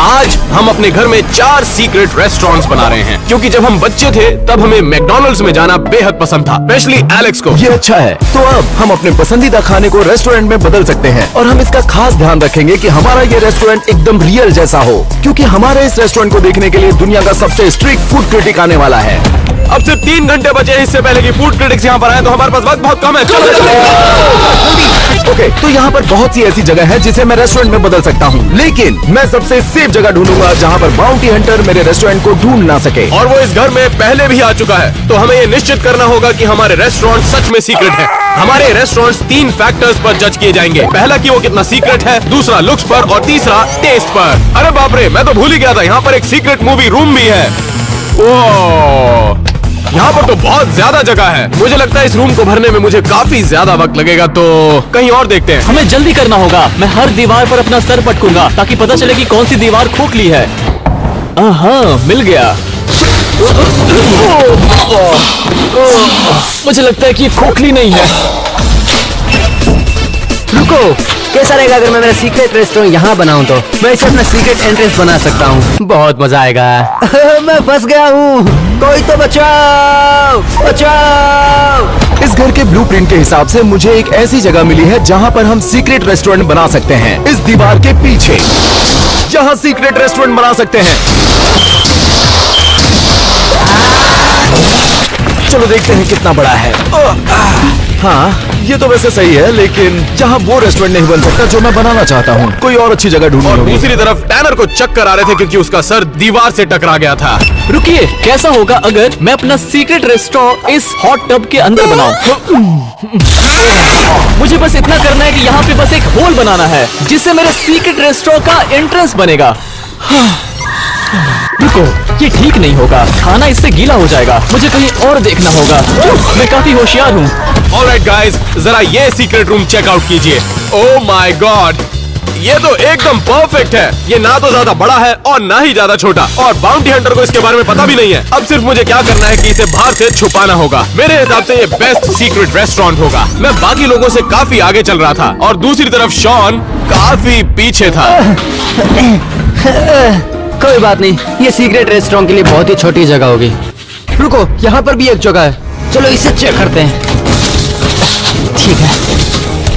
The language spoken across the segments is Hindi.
आज हम अपने घर में 4 सीक्रेट रेस्टोरेंट्स बना रहे हैं, क्योंकि जब हम बच्चे थे तब हमें मैकडॉनल्ड्स में जाना बेहद पसंद था, स्पेशली एलेक्स को। ये अच्छा है। तो अब हम अपने पसंदीदा खाने को रेस्टोरेंट में बदल सकते हैं और हम इसका खास ध्यान रखेंगे कि हमारा ये रेस्टोरेंट एकदम रियल जैसा हो, क्योंकि हमारे इस रेस्टोरेंट को देखने के लिए दुनिया का सबसे स्ट्रिक्ट फूड क्रिटिक आने वाला है। अब सिर्फ 3 घंटे बचे हैं इससे पहले कि फूड क्रिटिक्स यहाँ पर आए, तो हमारे पास वक्त बहुत कम है। चलो। ओके, तो यहाँ पर बहुत सी ऐसी जगह है जिसे मैं रेस्टोरेंट में बदल सकता हूँ, लेकिन मैं सबसे सेफ जगह ढूंढूंगा जहाँ पर बाउंटी हंटर मेरे रेस्टोरेंट को ढूंढ ना सके। और वो इस घर में पहले भी आ चुका है, तो हमें ये निश्चित करना होगा कि हमारे रेस्टोरेंट सच में सीक्रेट है। हमारे रेस्टोरेंट्स 3 फैक्टर्स पर जज किए जाएंगे। पहला कि वो कितना सीक्रेट है, दूसरा लुक्स पर और तीसरा टेस्ट पर। अरे बाप रे, मैं तो भूल ही गया था, यहाँ पर एक सीक्रेट मूवी रूम भी है। ओह, यहाँ पर तो बहुत ज्यादा जगह है। मुझे लगता है इस रूम को भरने में मुझे काफी ज्यादा वक्त लगेगा, तो कहीं और देखते हैं। हमें जल्दी करना होगा। मैं हर दीवार पर अपना सर पटकूंगा ताकि पता चले कि कौन सी दीवार खोखली है। हाँ, मिल गया। मुझे लगता है कि ये खोखली नहीं है। रुको, कैसा रहेगा अगर मैं मेरा सीक्रेट रेस्टोरेंट यहाँ बनाऊँ? तो मैं इसे अपना सीक्रेट एंट्रेंस बना सकता हूँ। बहुत मजा आएगा। मैं फंस गया हूँ, कोई तो बचाओ, बचाओ। इस घर के ब्लूप्रिंट के हिसाब से मुझे एक ऐसी जगह मिली है जहाँ पर हम सीक्रेट रेस्टोरेंट बना सकते हैं। इस दीवार के पीछे यहाँ सीक्रेट रेस्टोरेंट बना सकते हैं। चलो देखते हैं कितना बड़ा है। हाँ, ये तो वैसे सही है, लेकिन जहाँ वो रेस्टोरेंट नहीं बन सकता जो मैं बनाना चाहता हूँ। कोई और अच्छी जगह ढूंढनी और होगी। दूसरी तरफ टैनर को चक्कर आ रहे थे क्योंकि उसका सर दीवार से टकरा गया था। रुकिए, कैसा होगा अगर मैं अपना सीक्रेट रेस्टोरेंट इस हॉट टब के अंदर बनाऊं? मुझे बस इतना करना है कि यहाँ पे बस एक होल बनाना है जिससे मेरे सीक्रेट रेस्टोरेंट का एंट्रेंस बनेगा। रुको, ये ठीक नहीं होगा। खाना इससे गीला हो जाएगा। मुझे कहीं और देखना होगा। मैं काफी होशियार हूँ। ऑलराइट गाइस, जरा ये सीक्रेट रूम चेकआउट कीजिए। ओह माय गॉड, ये तो एकदम परफेक्ट है। ये ना तो ज्यादा बड़ा है और ना ही ज्यादा छोटा, और बाउंटी हंटर को इसके बारे में पता भी नहीं है। अब सिर्फ मुझे क्या करना है कि इसे बाहर से छुपाना होगा। मेरे हिसाब से ये बेस्ट सीक्रेट रेस्टोरेंट होगा। मैं बाकी लोगों से काफी आगे चल रहा था और दूसरी तरफ शॉन काफी पीछे था। कोई बात नहीं, ये सीक्रेट रेस्टोरेंट के लिए बहुत ही छोटी जगह होगी। रुको, यहाँ पर भी एक जगह है। चलो इसे चेक करते हैं। ठीक है।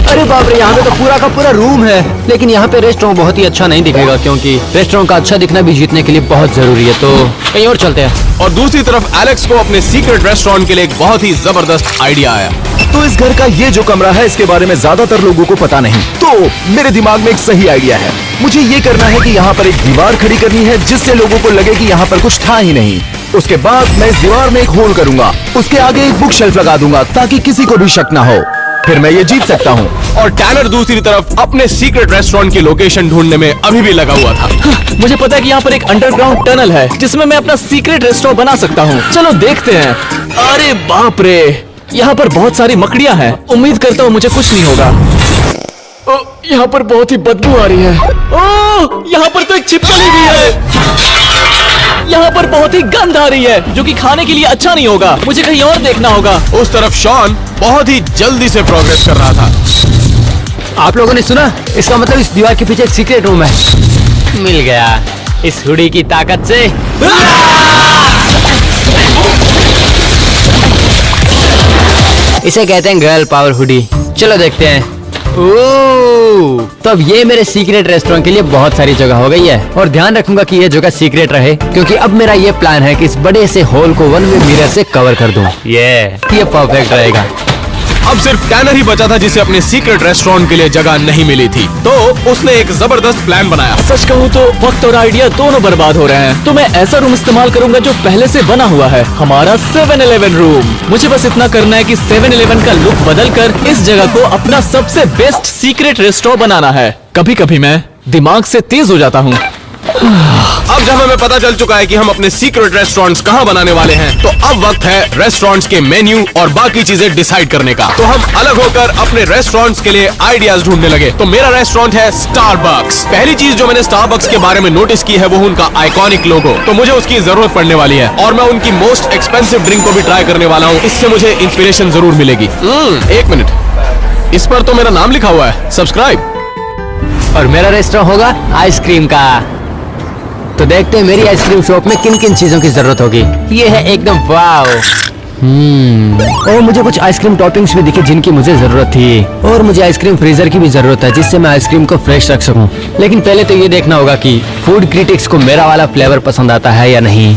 अरे बाप रे, यहाँ पे तो पूरा का पूरा रूम है। लेकिन यहाँ पे रेस्टोरेंट बहुत ही अच्छा नहीं दिखेगा, क्योंकि रेस्टोरेंट का अच्छा दिखना भी जीतने के लिए बहुत जरूरी है। तो कहीं और चलते हैं। और दूसरी तरफ एलेक्स को अपने सीक्रेट रेस्टोरेंट के लिए एक बहुत ही जबरदस्त आइडिया आया। तो इस घर का ये जो कमरा है, इसके बारे में ज्यादातर लोगों को पता नहीं। तो मेरे दिमाग में एक सही आइडिया है। मुझे ये करना है कि यहाँ पर एक दीवार खड़ी करनी है जिससे लोगों को लगे कि यहाँ पर कुछ था ही नहीं। उसके बाद मैं इस दीवार में एक होल करूंगा, उसके आगे एक बुक शेल्फ लगा दूंगा ताकि किसी को भी शक ना हो। फिर मैं ये जीत सकता हूँ। और टैनर दूसरी तरफ अपने सीक्रेट रेस्टोरेंट की लोकेशन ढूंढने में अभी भी लगा हुआ था। मुझे पता है कि यहाँ पर एक अंडरग्राउंड टनल है जिसमें मैं अपना सीक्रेट रेस्टोरेंट बना सकता हूँ। चलो देखते हैं। अरे बाप रे, यहाँ पर बहुत सारी मकड़ियाँ हैं। उम्मीद करता हूँ मुझे कुछ नहीं होगा। यहाँ पर बहुत ही बदबू आ रही है। ओह, यहाँ पर तो एक छिपकली भी है। यहाँ पर बहुत ही गंध आ रही है, जो कि खाने के लिए अच्छा नहीं होगा। मुझे कहीं और देखना होगा। उस तरफ शॉन बहुत ही जल्दी से प्रोग्रेस कर रहा था। आप लोगों ने सुना? इसका मतलब इस दीवार के पीछे एक सीक्रेट रूम है। मिल गया इस हुडी की ताकत से। इसे कहते हैं गर्ल पावर हुडी। चलो देखते हैं। ओह, तो अब ये मेरे सीक्रेट रेस्टोरेंट के लिए बहुत सारी जगह हो गई है, और ध्यान रखूंगा कि ये जगह सीक्रेट रहे, क्योंकि अब मेरा ये प्लान है कि इस बड़े से होल को वन वे मिरर से कवर कर दूं। ये परफेक्ट रहेगा। अब सिर्फ टैनर ही बचा था जिसे अपने सीक्रेट रेस्टोरेंट के लिए जगह नहीं मिली थी, तो उसने एक जबरदस्त प्लान बनाया। सच कहूँ तो वक्त और आइडिया दोनों बर्बाद हो रहे हैं। तो मैं ऐसा रूम इस्तेमाल करूंगा जो पहले से बना हुआ है, हमारा 7-Eleven रूम। मुझे बस इतना करना है कि 7-Eleven का लुक बदलकर इस जगह को अपना सबसे बेस्ट सीक्रेट रेस्टोरेंट बनाना है। कभी कभी मैं दिमाग से तेज हो जाता हूँ। अब जब हमें पता चल चुका है कि हम अपने सीक्रेट रेस्टोरेंट्स कहाँ बनाने वाले हैं, तो अब वक्त है रेस्टोरेंट्स के मेन्यू और बाकी चीजें डिसाइड करने का। तो हम अलग होकर अपने रेस्टोरेंट्स के लिए आइडियाज ढूंढने लगे। तो मेरा रेस्टोरेंट है स्टारबक्स। पहली चीज जो मैंने स्टारबक्स के बारे में नोटिस की है वो उनका आइकॉनिक लोगो। तो मुझे उसकी जरूरत पड़ने वाली है, और मैं उनकी मोस्ट एक्सपेंसिव ड्रिंक को भी ट्राई करने वाला हूँ। इससे मुझे इंस्पिरेशन जरूर मिलेगी। एक मिनट, इस पर तो मेरा नाम लिखा हुआ है, सब्सक्राइब। और मेरा रेस्टोरेंट होगा आइसक्रीम का। तो देखते हैं मेरी आइसक्रीम शॉप में किन किन चीजों की जरूरत होगी। ये है एकदम वाव। और मुझे कुछ आइसक्रीम टॉपिंग्स भी दिखे जिनकी मुझे जरूरत थी। और मुझे आइसक्रीम फ्रीजर की भी जरूरत है जिससे मैं आइसक्रीम को फ्रेश रख सकूं। लेकिन पहले तो ये देखना होगा कि फूड क्रिटिक्स को मेरा वाला फ्लेवर पसंद आता है या नहीं।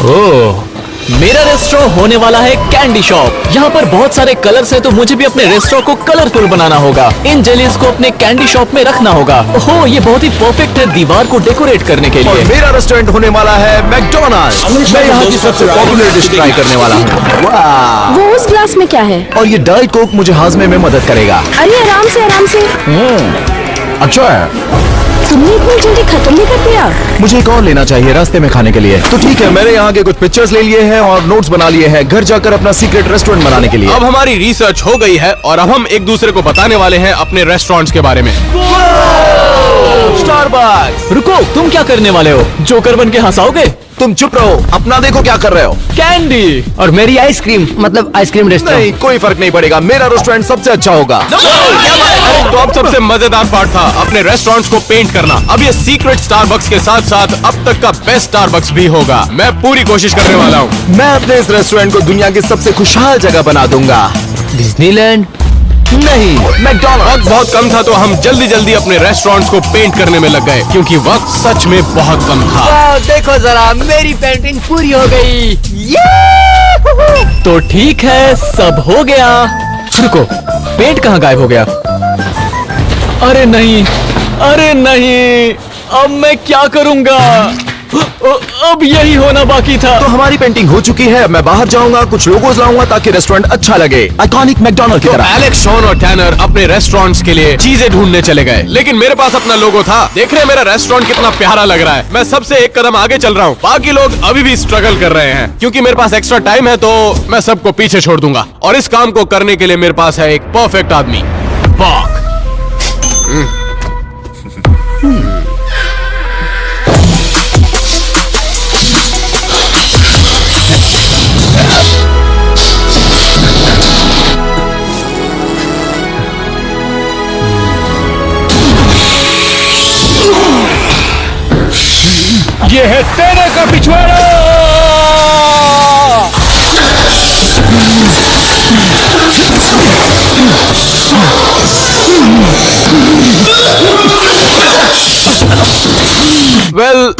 ओह, मेरा रेस्टोरेंट होने वाला है कैंडी शॉप। यहाँ पर बहुत सारे कलर्स हैं तो मुझे भी अपने रेस्टोरेंट को कलरफुल बनाना होगा। इन जेलीज को अपने कैंडी शॉप में रखना होगा। ओह, ये बहुत ही परफेक्ट है दीवार को डेकोरेट करने के और लिए। मेरा रेस्टोरेंट होने वाला है मैकडोनल्ड्स। मैं यहाँ की सबसे पॉपुलर डिश ट्राई करने वाला हूँ। वाह! वो उस ग्लास में क्या है? और ये डाइट कोक मुझे हाजमे में मदद करेगा। अरे आराम से आराम से। अच्छा है। तुमने इतनी जल्दी खत्म नहीं कर दिया? मुझे एक और लेना चाहिए रास्ते में खाने के लिए। तो ठीक है, मैंने यहाँ के कुछ पिक्चर्स ले लिए हैं और नोट्स बना लिए हैं घर जाकर अपना सीक्रेट रेस्टोरेंट बनाने के लिए। अब हमारी रिसर्च हो गई है और अब हम एक दूसरे को बताने वाले हैं अपने रेस्टोरेंट्स के बारे में। स्टारबक्स। रुको, तुम क्या करने वाले हो? जोकर बन के हंसाओगे? तुम चुप रहो, अपना देखो क्या कर रहे हो। कैंडी। और मेरी आइसक्रीम मतलब आइसक्रीम नहीं, रेस्टोरेंट। कोई फर्क नहीं पड़ेगा, मेरा रेस्टोरेंट सबसे अच्छा होगा। अरे तो अब सबसे मजेदार पार्ट था अपने रेस्टोरेंट्स को पेंट करना। अब ये सीक्रेट स्टारबक्स के साथ साथ अब तक का बेस्ट स्टारबक्स भी होगा। मैं पूरी कोशिश करने वाला हूँ। मैं अपने इस रेस्टोरेंट को दुनिया की सबसे खुशहाल जगह बना दूंगा। डिज्नीलैंड नहीं, मैकडॉनल्ड्स। वक्त बहुत कम था तो हम जल्दी जल्दी अपने रेस्टोरेंट्स को पेंट करने में लग गए क्योंकि वक्त सच में बहुत कम था। देखो जरा मेरी पेंटिंग पूरी हो गई। तो ठीक है, सब हो गया। रुको, पेंट कहाँ गायब हो गया? अरे नहीं, अरे नहीं, अब मैं क्या करूंगा? अब यही होना बाकी था। तो हमारी पेंटिंग हो चुकी है। मैं बाहर जाऊंगा, कुछ लोगोस लाऊंगा ताकि रेस्टोरेंट अच्छा लगे, आइकॉनिक मैकडॉनल्ड की तो तरह। एलेक्स, शॉन और टैनर अपने रेस्टोरेंट्स के लिए चीजें ढूंढने चले गए, लेकिन मेरे पास अपना लोगो था। देख रहे हैं मेरा रेस्टोरेंट कितना प्यारा लग रहा है। मैं सबसे एक कदम आगे चल रहा हूँ। बाकी लोग अभी भी स्ट्रगल कर रहे हैं। क्योंकि मेरे पास एक्स्ट्रा टाइम है तो मैं सबको पीछे छोड़ दूंगा और इस काम को करने के लिए मेरे पास है एक परफेक्ट आदमी, बॉक। ये है तेरे का पिछवाड़ा।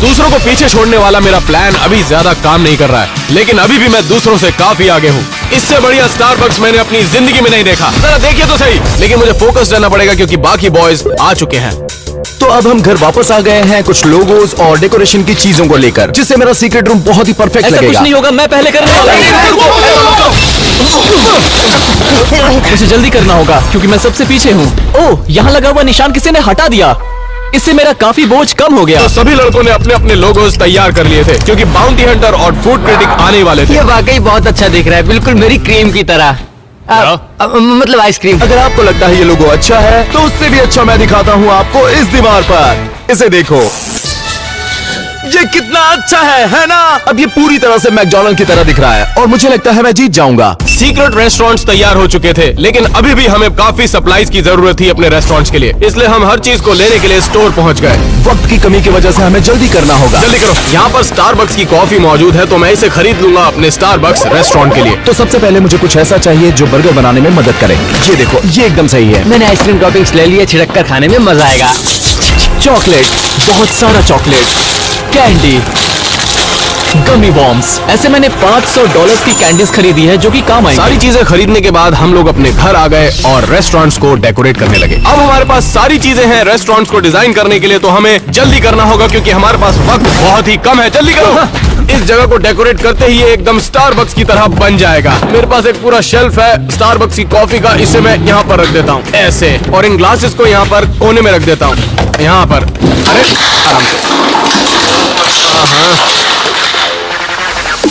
दूसरों को पीछे छोड़ने वाला मेरा प्लान अभी ज्यादा काम नहीं कर रहा है, लेकिन अभी भी मैं दूसरों से काफी आगे हूँ। इससे बढ़िया स्टारबक्स मैंने अपनी जिंदगी में नहीं देखा। जरा देखिए तो सही। लेकिन मुझे फोकस रहना पड़ेगा क्योंकि बाकी बॉयज आ चुके हैं। तो अब हम घर वापस आ गए हैं कुछ लोगोस और डेकोरेशन की चीजों को लेकर, जिससे मेरा सीक्रेट रूम बहुत ही परफेक्ट ऐसा कुछ लगेगा। नहीं होगा, मैं पहले करने वाला हूँ। मुझे जल्दी करना होगा क्योंकि मैं सबसे पीछे हूँ। ओह, यहाँ लगा हुआ निशान किसी ने हटा दिया। इससे मेरा काफी बोझ कम हो गया। तो सभी लड़कों ने अपने अपने लोगोस तैयार कर लिए थे क्योंकि बाउंटी हंटर और फूड क्रिटिक आने वाले थे। ये वाकई बहुत अच्छा दिख रहा है, बिल्कुल मेरी क्रीम की तरह। मतलब आइसक्रीम। अगर आपको लगता है ये लोगो अच्छा है तो उससे भी अच्छा मैं दिखाता हूँ आपको इस दीवार पर। इसे देखो, ये कितना अच्छा है ना? अब ये पूरी तरह से मैकडॉनल्ड की तरह दिख रहा है और मुझे लगता है मैं जीत जाऊंगा। सीक्रेट रेस्टोरेंट्स तैयार हो चुके थे, लेकिन अभी भी हमें काफी सप्लाईज की जरूरत थी अपने रेस्टोरेंट्स के लिए, इसलिए हम हर चीज को लेने के लिए स्टोर पहुंच गए। वक्त की कमी की वजह से हमें जल्दी करना होगा। जल्दी करो। यहाँ पर स्टारबक्स की कॉफी मौजूद है तो मैं इसे खरीद लूंगा अपने स्टारबक्स रेस्टोरेंट के लिए। तो सबसे पहले मुझे कुछ ऐसा चाहिए जो बर्गर बनाने में मदद करे। ये देखो, ये एकदम सही है। मैंने आइसक्रीम टॉपिंग्स ले लिए, छिड़क कर खाने में मजा आएगा। चॉकलेट, बहुत सारा चॉकलेट, कैंडी, गमी बॉम्ब्स। ऐसे मैंने $500 की कैंडीज खरीदी है जो कि काम आएंगी। सारी चीजें खरीदने के बाद हम लोग अपने घर आ गए और रेस्टोरेंट्स को डेकोरेट करने लगे। अब हमारे पास सारी चीजें हैं रेस्टोरेंट्स को डिजाइन करने के लिए, तो हमें जल्दी करना होगा क्योंकि हमारे पास वक्त बहुत ही कम है। जल्दी करो। इस जगह को डेकोरेट करते ही ये एकदम स्टारबक्स की तरह बन जाएगा। मेरे पास एक पूरा शेल्फ है स्टारबक्स की कॉफी का, इसे मैं यहाँ पर रख देता हूँ ऐसे, और इन ग्लासेस को यहाँ पर कोने में रख देता हूँ यहाँ पर। अरे आराम से।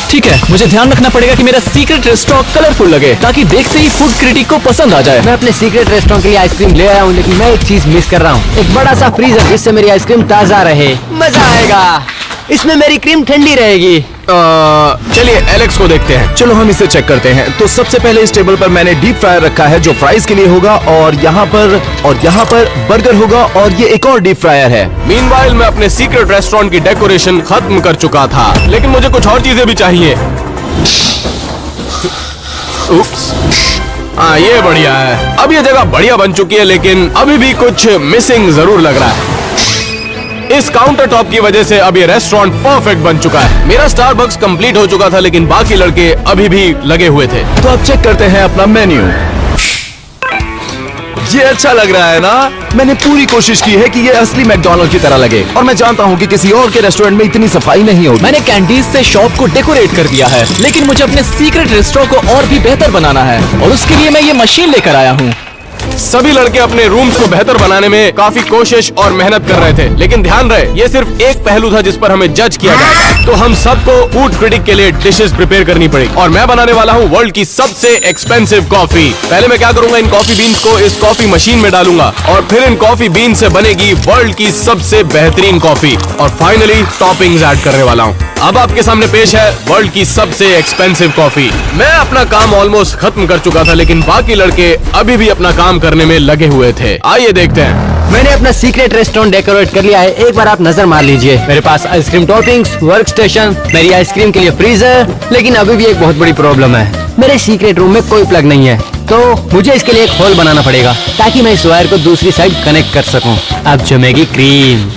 ठीक है, मुझे ध्यान रखना पड़ेगा कि मेरा सीक्रेट रेस्टोरेंट कलरफुल लगे ताकि देखते ही फूड क्रिटिक को पसंद आ जाए। मैं अपने सीक्रेट रेस्टोरेंट के लिए आइसक्रीम ले आया हूँ, लेकिन मैं एक चीज मिस कर रहा हूँ। एक बड़ा सा फ्रीजर जिससे मेरी आइसक्रीम ताजा रहे। मजा आएगा। इसमें मेरी क्रीम ठंडी रहेगी। चलिए एलेक्स को देखते हैं। चलो हम इसे चेक करते हैं। तो सबसे पहले इस टेबल पर मैंने डीप फ्रायर रखा है जो फ्राइज के लिए होगा, और यहाँ पर बर्गर होगा, और ये एक और डीप फ्रायर है। मीनवाइल मैं अपने सीक्रेट रेस्टोरेंट की डेकोरेशन खत्म कर चुका था, लेकिन मुझे कुछ और चीजें भी चाहिए। उप्स। हाँ ये बढ़िया है। अब ये जगह बढ़िया बन चुकी है, लेकिन अभी भी कुछ मिसिंग जरूर लग रहा है। इस काउंटर टॉप की वजह से अब ये रेस्टोरेंट परफेक्ट बन चुका है। मेरा स्टारबक्स कंप्लीट हो चुका था, लेकिन बाकी लड़के अभी भी लगे हुए थे। तो अब चेक करते हैं अपना मेन्यू। ये अच्छा लग रहा है ना? मैंने पूरी कोशिश की है कि ये असली मैकडॉनल्ड की तरह लगे, और मैं जानता हूँ कि किसी और के रेस्टोरेंट में इतनी सफाई नहीं होगी। मैंने कैंडीज से शॉप को डेकोरेट कर दिया है, लेकिन मुझे अपने सीक्रेट रेस्टोरेंट को और भी बेहतर बनाना है, और उसके लिए मैं ये मशीन लेकर आया हूँ। सभी लड़के अपने रूम्स को बेहतर बनाने में काफी कोशिश और मेहनत कर रहे थे, लेकिन ध्यान रहे ये सिर्फ एक पहलू था जिस पर हमें जज किया जाएगा। तो हम सबको फूड क्रिटिक के लिए डिशेस प्रिपेयर करनी पड़ेगी, और मैं बनाने वाला हूँ वर्ल्ड की सबसे एक्सपेंसिव कॉफी। पहले मैं क्या करूंगा, इन कॉफी बीन्स को इस कॉफी मशीन में डालूंगा, और फिर इन कॉफी बीन से बनेगी वर्ल्ड की सबसे बेहतरीन कॉफी, और फाइनली टॉपिंग्स ऐड करने वाला हूँ। अब आपके सामने पेश है वर्ल्ड की सबसे एक्सपेंसिव कॉफी। मैं अपना काम ऑलमोस्ट खत्म कर चुका था, लेकिन बाकी लड़के अभी भी अपना काम करने में लगे हुए थे। आइए देखते हैं। मैंने अपना सीक्रेट रेस्टोरेंट डेकोरेट कर लिया है, एक बार आप नजर मार लीजिए। मेरे पास आइसक्रीम टॉपिंग्स, वर्क स्टेशन, मेरी आइसक्रीम के लिए फ्रीजर, लेकिन अभी भी एक बहुत बड़ी प्रॉब्लम है। मेरे सीक्रेट रूम में कोई प्लग नहीं है, तो मुझे इसके लिए एक होल बनाना पड़ेगा ताकि मैं इस वायर को दूसरी साइड कनेक्ट कर सकूं। अब जमेगी क्रीम।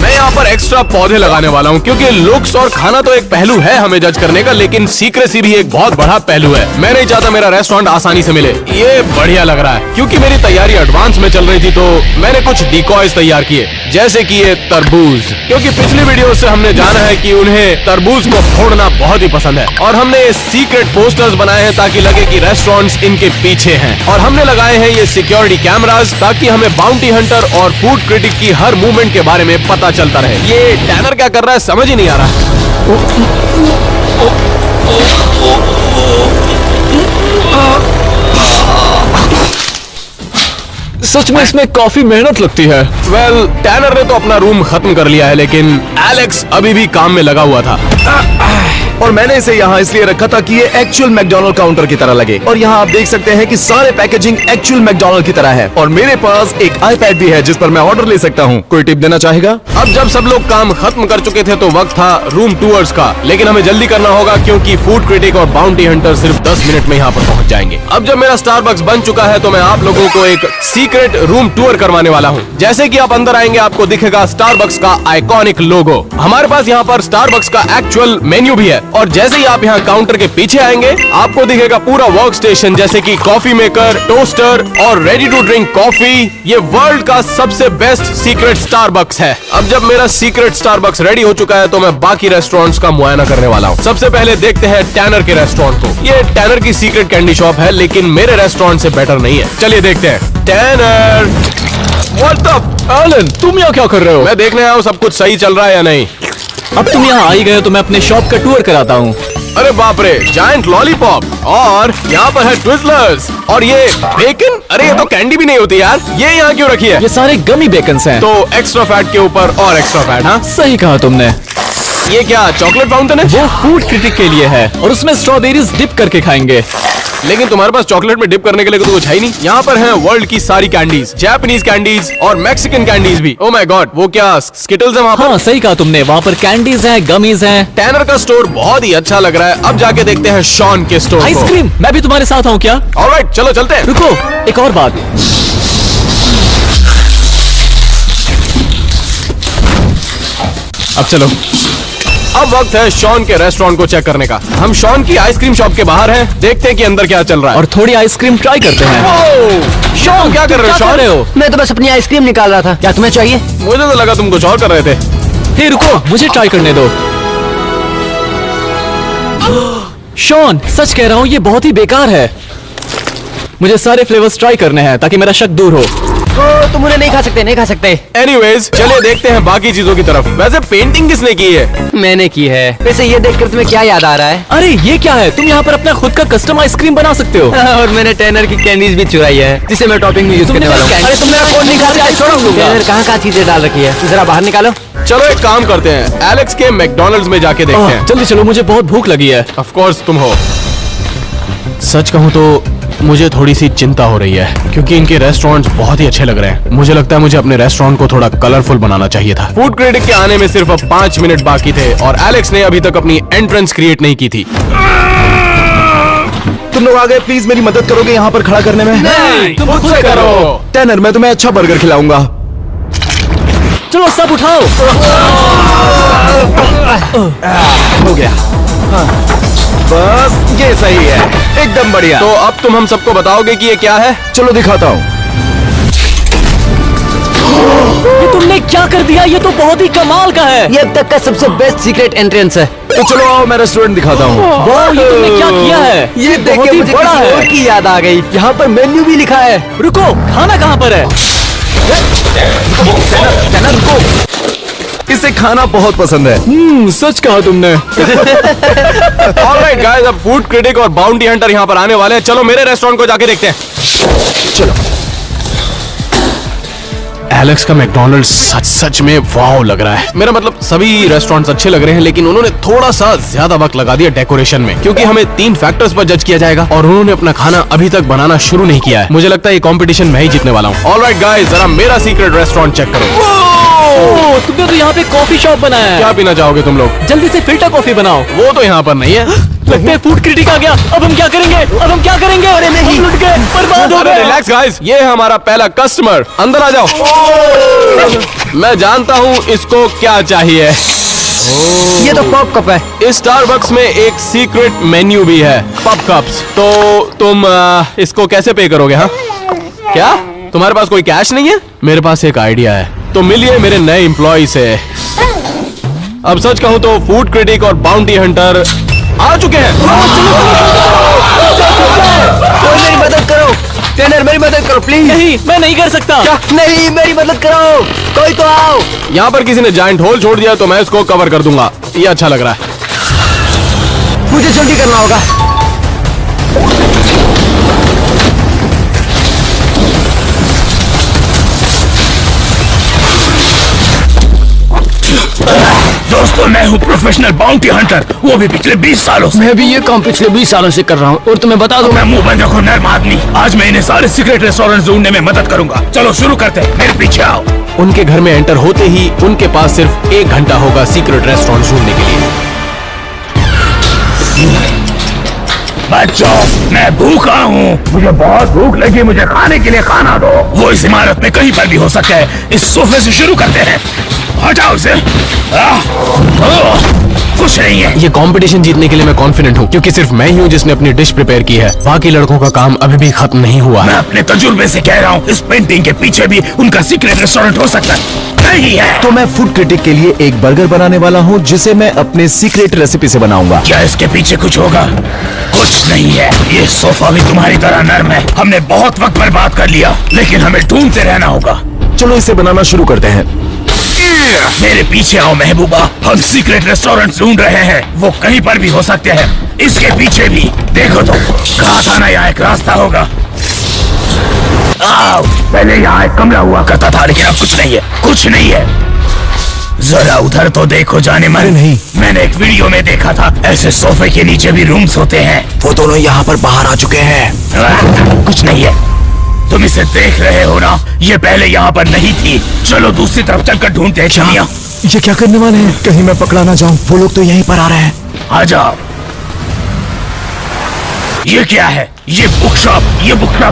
मैं यहाँ पर एक्स्ट्रा पौधे लगाने वाला हूँ, क्योंकि लुक्स और खाना तो एक पहलू है हमें जज करने का, लेकिन सीक्रेसी भी एक बहुत बड़ा पहलू है। मैं नहीं चाहता मेरा रेस्टोरेंट आसानी से मिले। ये बढ़िया लग रहा है, क्योंकि मेरी तैयारी एडवांस में चल रही थी, तो मैंने कुछ डिकॉयज तैयार किए, जैसे कि ये तरबूज, क्योंकि पिछली वीडियो से हमने जाना है कि उन्हें तरबूज को फोड़ना बहुत ही पसंद है, और हमने सीक्रेट पोस्टर्स बनाए हैं ताकि लगे कि रेस्टोरेंट्स इनके पीछे हैं, और हमने लगाए हैं ये सिक्योरिटी कैमरास ताकि हमें बाउंटी हंटर और फूड क्रिटिक की हर मूवमेंट के बारे में पता चलता रहे। ये टैनर क्या कर रहा है समझ ही नहीं आ रहा। सच में इसमें काफी मेहनत लगती है। वेल, टैनर ने तो अपना रूम खत्म कर लिया है, लेकिन एलेक्स अभी भी काम में लगा हुआ था। और मैंने इसे यहाँ इसलिए रखा था कि ये एक्चुअल मैकडॉनल्ड काउंटर की तरह लगे, और यहाँ आप देख सकते हैं कि सारे पैकेजिंग एक्चुअल मैकडॉनल्ड की तरह है, और मेरे पास एक आईपैड भी है जिस पर मैं ऑर्डर ले सकता हूँ। कोई टिप देना चाहेगा? अब जब सब लोग काम खत्म कर चुके थे तो वक्त था रूम टूर्स का, लेकिन हमें जल्दी करना होगा क्योंकि फूड क्रिटिक और बाउंटी हंटर सिर्फ 10 मिनट में यहाँ पर पहुँच जाएंगे। अब जब मेरा स्टारबक्स बन चुका है तो मैं आप लोगों को एक सीक्रेट रूम टूर करवाने वाला हूँ। जैसे कि आप अंदर आएंगे आपको दिखेगा स्टारबक्स का आइकॉनिक लोगो। हमारे पास यहाँ पर स्टारबक्स का एक्चुअल मेन्यू भी है, और जैसे ही आप यहाँ काउंटर के पीछे आएंगे आपको दिखेगा पूरा वर्क स्टेशन, जैसे कि कॉफी मेकर, टोस्टर और रेडी टू ड्रिंक कॉफी। ये वर्ल्ड का सबसे बेस्ट सीक्रेट स्टारबक्स है। अब जब मेरा सीक्रेट स्टारबक्स रेडी हो चुका है तो मैं बाकी रेस्टोरेंट्स का मुआयना करने वाला हूँ। सबसे पहले देखते हैं टैनर के रेस्टोरेंट को। ये टैनर की सीक्रेट कैंडी शॉप है, लेकिन मेरे रेस्टोरेंट से बेटर नहीं है। चलिए देखते हैं। टैनर, व्हाट द एलन, तुम यहाँ क्या कर रहे हो? मैं देखने आया हूँ सब कुछ सही चल रहा है या नहीं। अब तुम यहाँ आ ही गए हो तो मैं अपने शॉप का टूर कराता हूँ। अरे बाप रे, जायंट लॉलीपॉप, और यहाँ पर है ट्विज़लर्स, और ये बेकन। अरे ये तो कैंडी भी नहीं होती यार, ये यहाँ क्यों रखी है? ये सारे गमी बेकन्स हैं। तो एक्स्ट्रा फैट के ऊपर और एक्स्ट्रा फैट। हाँ सही कहा तुमने। ये क्या चॉकलेट फाउंटेन है? वो फूड क्रिटिक के लिए है, और उसमें स्ट्रॉबेरीज डिप करके खाएंगे। लेकिन तुम्हारे पास चॉकलेट में डिप करने के लिए तो कुछ है ही नहीं। यहाँ पर है वर्ल्ड की सारी कैंडीज, जापानीज कैंडीज और मैक्सिकन कैंडीज भी। ओह माय गॉड, वो क्या स्किटल्स है वहाँ पर? हाँ सही कहा तुमने, वहाँ पर कैंडीज हैं, गमीज हैं। टैनर का स्टोर बहुत ही अच्छा लग रहा है। अब जाके देखते हैं शॉन के स्टोर को। आइसक्रीम, मैं भी तुम्हारे साथ आऊँ क्या? ऑलराइट, चलो चलते हैं। रुको, एक और बात। अब चलो, अब वक्त है शॉन के रेस्टोरेंट को चेक करने का। हम शॉन की आइसक्रीम शॉप के बाहर हैं, देखते हैं कि अंदर क्या चल रहा है। और थोड़ी आइसक्रीम ट्राई करते हैं। शॉन क्या कर रहे हो? शॉन, मैं तो बस अपनी आइसक्रीम निकाल रहा था, क्या तुम्हें चाहिए? मुझे तो लगा तुम कुछ और कर रहे थे। हे रुको, मुझे ट्राई करने दो। शॉन, सच कह रहा हूँ ये बहुत ही बेकार है। मुझे सारे फ्लेवर्स ट्राई करने हैं ताकि मेरा शक दूर हो। तुम उन्हें नहीं खा सकते, नहीं खा सकते। एनीवेज, चलिए देखते हैं बाकी चीजों की तरफ। वैसे पेंटिंग किसने की है? मैंने की है। वैसे ये देखकर तुम्हें क्या याद आ रहा है? अरे ये क्या है? तुम यहाँ पर अपना खुद का कस्टम आइसक्रीम बना सकते हो। और मैंने टैनर की कैंडीज भी चुराई है, जिसे मैं टॉपिंग में यूज करने वाला हूँ। अरे तुमने फोन निकाल के छोड़ो। टैनर कहाँ चीजें डाल रखी है? जरा बाहर निकालो। चलो एक काम करते हैं, एलेक्स के मैकडोनल्ड्स में जाके देखते हैं। जल्दी चलो, मुझे बहुत भूख लगी है। ऑफ कोर्स तुम हो। सच कहूँ तो मुझे थोड़ी सी चिंता हो रही है क्योंकि इनके रेस्टोरेंट्स बहुत ही अच्छे लग रहे हैं। मुझे लगता है मुझे अपने रेस्टोरेंट को थोड़ा कलरफुल बनाना चाहिए था। फूड क्रिटिक के आने में सिर्फ अब 5 मिनट बाकी थे और एलेक्स ने अभी तक अपनी एंट्रेंस क्रिएट नहीं की थी। तुम लोग आ गए, प्लीज मेरी मदद करोगे यहाँ पर खड़ा करने में? नहीं, तुम खुद से करो। टैनर, मैं तुम्हें अच्छा बर्गर खिलाऊंगा। चलो सब उठाओ। हो गया। हाँ, बस ये सही है, एकदम बढ़िया। तो अब तुम हम सबको बताओगे कि ये क्या है? चलो दिखाता हूँ। ये तुमने क्या कर दिया? ये तो बहुत ही कमाल का है। ये अब तक का सबसे बेस्ट सीक्रेट एंट्रेंस है। तो चलो आओ, मैं रेस्टोरेंट दिखाता हूँ। वाह, ये तुमने क्या किया है? ये देख बहुत के ही मुझे बड़ा किसी और है। की याद आ गई। यहाँ पर मेन्यू भी लिखा है। रुको, खाना कहाँ पर है? टैनर रुको, इसे खाना बहुत पसंद है। सच कहा तुमने। ऑलराइट गाइस, अब फूड क्रिटिक और बाउंटी हंटर यहाँ पर आने वाले हैं। चलो मेरे रेस्टोरेंट को जाके देखते हैं। चलो। एलेक्स का मैकडोनल्ड्स सच में वाव लग रहा है। मेरा मतलब सभी रेस्टोरेंट्स अच्छे लग रहे हैं, लेकिन उन्होंने थोड़ा सा ज्यादा वक्त लगा दिया डेकोरेशन में, क्योंकि हमें 3 फैक्टर्स पर जज किया जाएगा और उन्होंने अपना खाना अभी तक बनाना शुरू नहीं किया है। मुझे लगता है ये कंपटीशन मैं ही जीतने वाला हूँ। ऑलराइट गाइस, जरा मेरा सीक्रेट रेस्टोरेंट चेक करो। ओह, तुमने तो यहाँ पे कॉफी शॉप बनाया है। क्या पीना चाहोगे तुम लोग? जल्दी से फिल्टर कॉफी बनाओ। वो तो यहाँ पर नहीं है। लगता है फूड क्रिटिक आ गया। अब हम क्या करेंगे? अरे नहीं, हम लुट गए, बर्बाद हो अरे गए। रिलैक्स गाइस, ये है हमारा पहला कस्टमर। अंदर आ जाओ। मैं जानता हूँ इसको क्या चाहिए। ये तो पॉप कप है। इस स्टारबक्स में एक सीक्रेट मेन्यू भी है, पब कप्स। तो तुम इसको कैसे पे करोगे? हाँ, क्या तुम्हारे पास कोई कैश नहीं है? मेरे पास एक आइडिया है, तो मिलिए मेरे नए एम्प्लॉय से। अब सच कहूँ तो फूड क्रिटिक और बाउंटी हंटर आ चुके हैं। कोई मेरी मदद करो। टैनर, मेरी मदद करो प्लीज। नहीं, मैं नहीं कर सकता। क्या? नहीं, मेरी मदद करो। कोई तो आओ। यहाँ पर किसी ने जाइंट होल छोड़ दिया तो मैं इसको कवर कर दूंगा। ये अच्छा लग रहा है। मुझे जल्दी करना होगा। दोस्तों, मैं हूँ प्रोफेशनल बाउंटी हंटर, वो भी पिछले 20 सालों से। मैं भी ये काम पिछले 20 सालों से कर रहा हूँ और तुम्हें बता दूं, मैं मुंह बंद रखो नर्म आदमी। आज मैं इन्हें सारे सीक्रेट रेस्टोरेंट ढूंढने में मदद करूंगा। चलो शुरू करते हैं, मेरे पीछे आओ। उनके घर में एंटर होते ही उनके पास सिर्फ 1 घंटा होगा सीक्रेट रेस्टोरेंट ढूंढने के लिए। बच्चों, मैं भूखा हूँ, मुझे बहुत भूख लगी, मुझे खाने के लिए खाना दो। वो इस इमारत में कहीं पर भी हो सकता है। इस सोफे से शुरू करते हैं। हटाओ इसे। कुछ नहीं है। ये कंपटीशन जीतने के लिए मैं कॉन्फिडेंट हूँ, क्योंकि सिर्फ मैं ही हूँ जिसने अपनी डिश प्रिपेयर की है। बाकी लड़कों का काम अभी भी खत्म नहीं हुआ मैं है। अपने तजुर्बे से कह रहा हूँ, इस पेंटिंग के पीछे भी उनका सीक्रेट रेस्टोरेंट हो सकता है। नहीं है। तो मैं फूड क्रिटिक के लिए एक बर्गर बनाने वाला हूँ, जिसे मैं अपने सीक्रेट रेसिपी से बनाऊंगा। क्या इसके पीछे कुछ होगा? कुछ नहीं है। ये सोफा भी तुम्हारी तरह नर्म है। हमने बहुत वक्त बर्बाद कर लिया, लेकिन हमें ढूंढते रहना होगा। चलो इसे बनाना शुरू करते हैं। मेरे पीछे आओ महबूबा, हम सीक्रेट रेस्टोरेंट ढूंढ रहे हैं। वो कहीं पर भी हो सकते हैं। इसके पीछे भी देखो तो, कहा था ना यहाँ एक रास्ता होगा। आओ, पहले यहाँ एक कमरा हुआ करता था, लेकिन अब कुछ नहीं है। कुछ नहीं है। जरा उधर तो देखो जाने मन। अरे नहीं। मैंने एक वीडियो में देखा था, ऐसे सोफे के नीचे भी रूम्स होते हैं। वो दोनों यहाँ पर बाहर आ चुके हैं। कुछ नहीं है। तुम इसे देख रहे हो ना? ये पहले यहाँ पर नहीं थी। चलो दूसरी तरफ चलकर ढूंढते हैं। क्षमिया, ये क्या करने वाले हैं? कहीं मैं पकड़ा ना जाऊं। वो लोग तो यहीं पर आ रहे हैं। आ जाओ। ये क्या है? ये बुक शॉप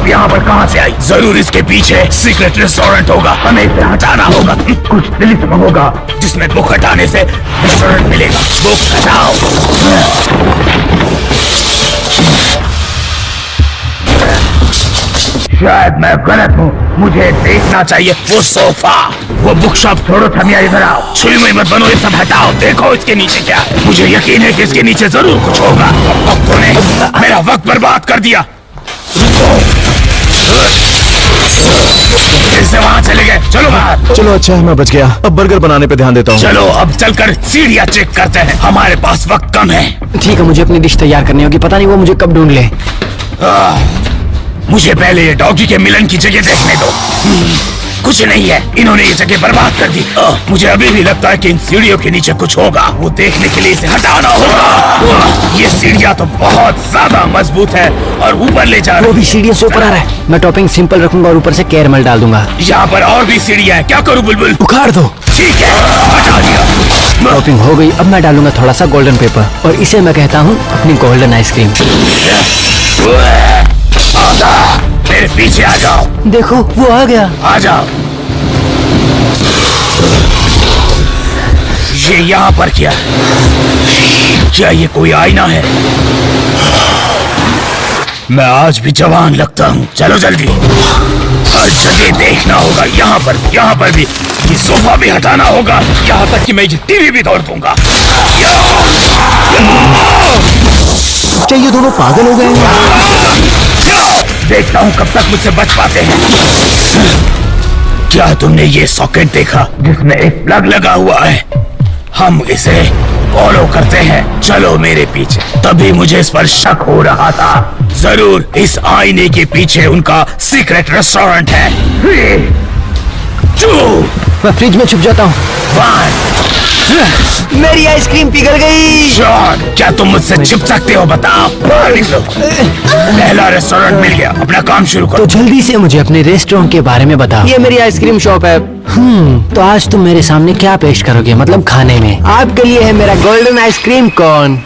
यहाँ पर कहाँ से आई? जरूर इसके पीछे सीक्रेट रेस्टोरेंट होगा। हमें इसे हटाना होगा। कुछ दिलिस्म होगा जिसमें बुक हटाने से रेस्टोरेंट मिलेगा। बुक हटाओ। शायद मैं गलत हूँ, मुझे देखना चाहिए। वो सोफा, वो बुक शॉप छोड़ो। थमिया, इधर आओ। छुई मुई मत बनो, ये सब हटाओ। देखो इसके नीचे क्या है। मुझे यकीन है कि इसके नीचे जरूर कुछ होगा। तूने मेरा वक्त बर्बाद कर दिया। रुको। फिर से वहाँ चले गए। चलो बाहर। चलो अच्छा है, मैं बच गया। अब बर्गर बनाने पे ध्यान देता हूँ। चलो अब चलकर सीढ़ियाँ चेक करते हैं। हमारे पास वक्त कम है। ठीक है, मुझे अपनी डिश तैयार करनी होगी। पता नहीं वो मुझे कब ढूंढ ले। मुझे पहले ये डॉगी के मिलन की जगह देखने दो। कुछ नहीं है, इन्होंने ये जगह बर्बाद कर दी। मुझे अभी भी लगता है कि इन सीढ़ियों के नीचे कुछ होगा। वो देखने के लिए इसे हटाना होगा। ये सीढ़ियाँ तो बहुत ज्यादा मजबूत है और ऊपर ले जा वो रही। भी सीढ़ियों से ऊपर आ रहा है। मैं टॉपिंग सिंपल रखूंगा और ऊपर से कैरमल डाल दूंगा। यहाँ पर और भी सीढ़ियाँ हैं। क्या करूँ बुलबुल? उखाड़ दो। ठीक है, हटा दिया। टॉपिंग हो गई, अब मैं डालूंगा थोड़ा सा गोल्डन पेपर और इसे मैं कहता हूँ अपनी गोल्डन आइसक्रीम। मेरे पीछे आ जाओ। देखो वो आ गया। आ जाओ। ये यहाँ पर क्या है? क्या ये कोई आईना है? मैं आज भी जवान लगता हूँ। चलो जल्दी, हर जगह देखना होगा। यहाँ पर भी ये सोफा भी हटाना होगा। यहाँ तक कि मैं ये टीवी भी तोड़ दूंगा। क्या ये दोनों पागल हो गए हैं? देखता हूँ कब तक मुझसे बच पाते हैं। क्या तुमने ये सॉकेट देखा जिसमें एक प्लग लगा हुआ है? हम इसे फॉलो करते हैं। चलो मेरे पीछे। तभी मुझे इस पर शक हो रहा था। जरूर इस आईने के पीछे उनका सीक्रेट रेस्टोरेंट है। 3, 2, मैं फ्रिज में छुप जाता हूँ। 1, मेरी आइसक्रीम पिघल गई। शॉट। क्या तुम मुझसे छिप सकते हो? बताओ। बाहर निकलो। पहला रेस्टोरेंट मिल गया, अपना काम शुरू तो करो। जल्दी से मुझे अपने रेस्टोरेंट के बारे में बताओ। ये मेरी आइसक्रीम शॉप है। तो आज तुम मेरे सामने क्या पेश करोगे, मतलब खाने में? आपके लिए है मेरा गोल्डन आइसक्रीम कॉर्न।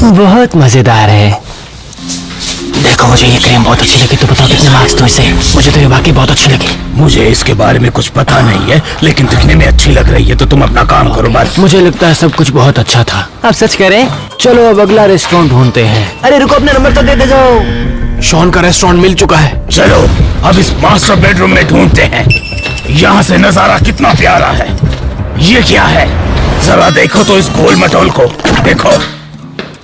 बहुत मजेदार है। देखो मुझे ये क्रीम बहुत अच्छी लगी। तो बताओ कितने मार्क्स तो इसे? मुझे तो ये वाकई बहुत अच्छी लगी। मुझे इसके बारे में कुछ पता नहीं है, लेकिन दिखने में अच्छी लग रही है। तो तुम अपना काम करो बस। मुझे लगता है सब कुछ बहुत अच्छा था। आप सच कह रहे हैं? चलो अब अगला रेस्टोरेंट ढूंढते हैं। अरे रुको, अपना नंबर तो देते जाओ। शॉन का रेस्टोरेंट मिल चुका है। चलो अब इस मास्टर बेडरूम में ढूंढते हैं। यहाँ से नजारा कितना प्यारा है। ये क्या है? जरा देखो तो इस गोल मटोल को। देखो,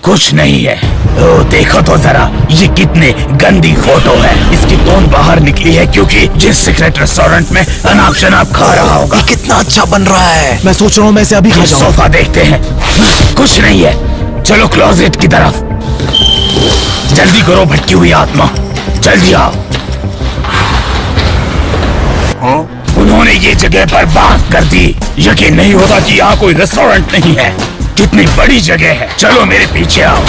कुछ नहीं है। ओ देखो तो जरा, ये कितने गंदी फोटो है। इसकी टोन बाहर निकली है क्योंकि जिस सीक्रेट रेस्टोरेंट में अनाप शनाप खा रहा होगा। ये कितना अच्छा बन रहा है। मैं सोच रहा हूँ मैं इसे अभी खा ये जाऊँ। सोफा देखते हैं। कुछ नहीं है। चलो क्लोजेट की तरफ। जल्दी करो भटकी हुई आत्मा, जल्दी आओ। उन्होंने ये जगह बर्बाद कर दी। यकीन नहीं होता कि यहाँ कोई रेस्टोरेंट नहीं है। कितनी बड़ी जगह है। चलो मेरे पीछे आओ।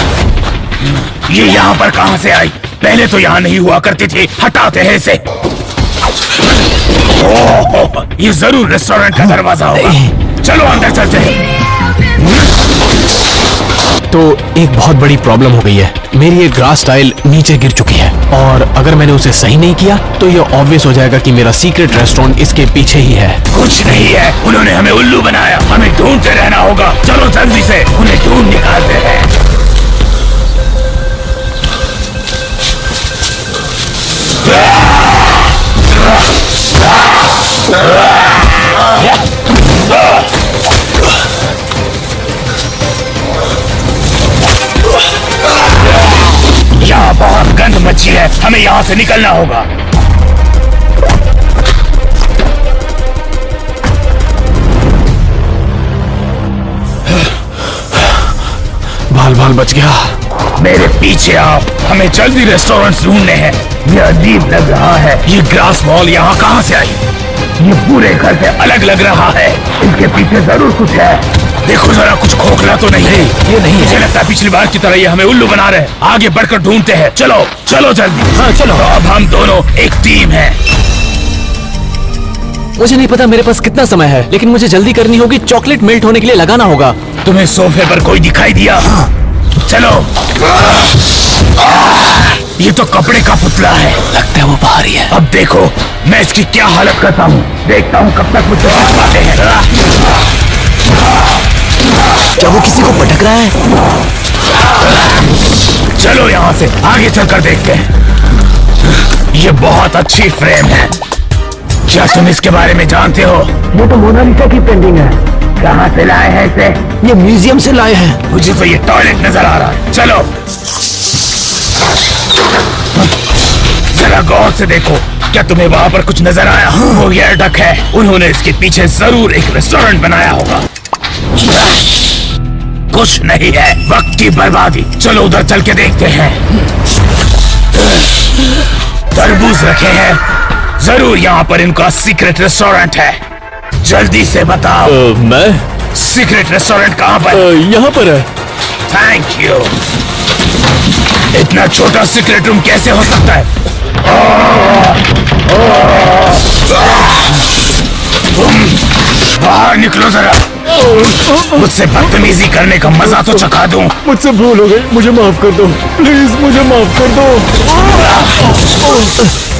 ये यहाँ पर कहाँ से आई? पहले तो यहाँ नहीं हुआ करती थी। हटाते हैं इसे। ओह, ये जरूर रेस्टोरेंट का दरवाजा होगा। चलो अंदर चलते हैं। तो एक बहुत बड़ी प्रॉब्लम हो गई है। मेरी ये ग्रास टाइल नीचे गिर चुकी है और अगर मैंने उसे सही नहीं किया तो ये ऑब्वियस हो जाएगा कि मेरा सीक्रेट रेस्टोरेंट इसके पीछे ही है। कुछ नहीं है। उन्होंने हमें उल्लू बनाया। हमें ढूंढते रहना होगा। चलो जल्दी से उन्हें ढूंढ निकालते हैं। यहाँ बहुत गंद मची है। हमें यहाँ से निकलना होगा। भाल भाल बच गया। मेरे पीछे आओ। हमें जल्दी रेस्टोरेंट ढूंढने हैं। ये अजीब लग रहा है। ये ग्रास बॉल यहाँ कहाँ से आई? ये पूरे घर से अलग लग रहा है। इसके पीछे जरूर कुछ है। देखो जरा, कुछ खोखला तो नहीं है? ये नहीं मुझे है। लगता है पिछली बार की तरह ये हमें उल्लू बना रहे हैं। आगे बढ़कर ढूंढते हैं। चलो चलो जल्दी। हाँ चलो। तो अब हम दोनों एक टीम है। मुझे नहीं पता मेरे पास कितना समय है, लेकिन मुझे जल्दी करनी होगी। चॉकलेट मेल्ट होने के लिए लगाना होगा। तुम्हें सोफे पर कोई दिखाई दिया? चलो। ये तो कपड़े का पुतला है। लगता है वो बाहर ही है। अब देखो मैं इसकी क्या हालत करता हूँ। देखता हूँ कब तक मुझसे बच पाते हैं। क्या वो किसी को पटक रहा है? चलो यहाँ से आगे चलकर देखते हैं। ये बहुत अच्छी फ्रेम है। क्या तुम इसके बारे में जानते हो? ये तो मोनालिसा की पेंटिंग है। कहाँ से लाए हैं इसे? ये म्यूजियम से लाए हैं। मुझे तो ये टॉयलेट नजर आ रहा है। चलो जरा गौर से देखो। क्या तुम्हें वहाँ पर कुछ नजर आया? वो एयर डक है। उन्होंने इसके पीछे जरूर एक रेस्टोरेंट बनाया होगा। कुछ नहीं है। वक्त की बर्बादी। चलो उधर चल के देखते हैं। तरबूज रखे हैं, जरूर यहाँ पर इनका सीक्रेट रेस्टोरेंट है। जल्दी से बताओ मैं सीक्रेट रेस्टोरेंट कहाँ पर? यहाँ पर है। Thank you. इतना छोटा सीक्रेट रूम कैसे हो सकता है? तुम बाहर निकलो जरा, मुझसे बदतमीजी करने का मजा तो चखा दूं। मुझसे भूल हो गई, मुझे माफ कर दो प्लीज, मुझे माफ कर दो।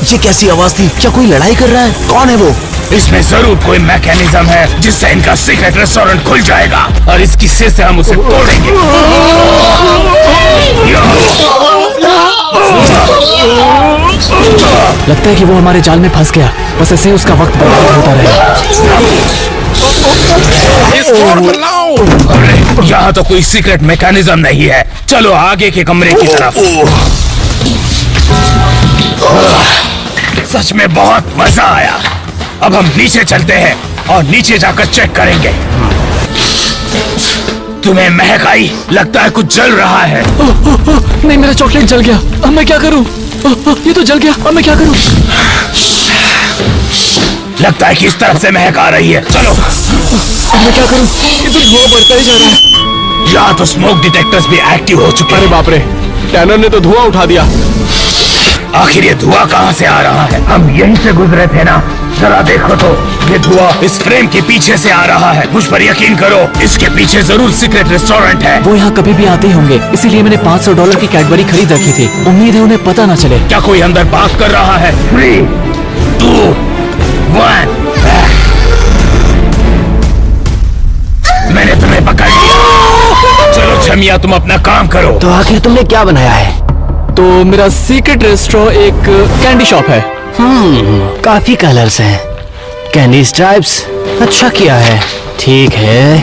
ये कैसी आवाज थी? क्या कोई लड़ाई कर रहा है? कौन है वो? इसमें जरूर कोई मैकेनिज्म है जिससे इनका सीक्रेट रेस्टोरेंट खुल जाएगा और इस किस्से से हम उसे तोड़ेंगे। लगता है कि वो हमारे जाल में फंस गया, बस ऐसे ही उसका वक्त बर्बाद होता रहेगा। अरे यहाँ तो कोई सीक्रेट मैकेनिज्म नहीं है, चलो आगे के कमरे की तरफ। सच में बहुत मजा आया। अब हम नीचे चलते हैं और नीचे जाकर चेक करेंगे। तुम्हें महक आई? लगता है कुछ जल रहा है। नहीं, मेरा चॉकलेट जल गया। अब मैं क्या करूं? ये तो जल गया, अब मैं क्या करूं? लगता है कि इस तरफ से महक आ रही है। चलो अब मैं क्या करूं? ये तो धुआं बढ़ता ही जा रहा है। यहाँ तो स्मोक डिटेक्टर्स भी एक्टिव हो चुके अरे हैं। बाप रे, टैनर ने तो धुआं उठा दिया। आखिर ये धुआं कहाँ से आ रहा है? हम यहीं से गुजरे थे ना, जरा देखो तो, ये धुआं इस फ्रेम के पीछे से आ रहा है। मुझ पर यकीन करो, इसके पीछे जरूर सीक्रेट रेस्टोरेंट है। वो यहाँ कभी भी आते ही होंगे, इसीलिए मैंने $500 की कैडबरी खरीद रखी थी। उम्मीद है उन्हें पता ना चले। क्या कोई अंदर बात कर रहा है? 3, 2, 1। मैंने तुम्हें पकड़ लिया। चलो छमिया, तुम अपना काम करो। तो आखिर तुमने क्या बनाया है? तो मेरा सीक्रेट रेस्टोरेंट एक कैंडी शॉप है। काफी कलर्स हैं, कैंडी स्ट्राइप्स। अच्छा किया है। ठीक है,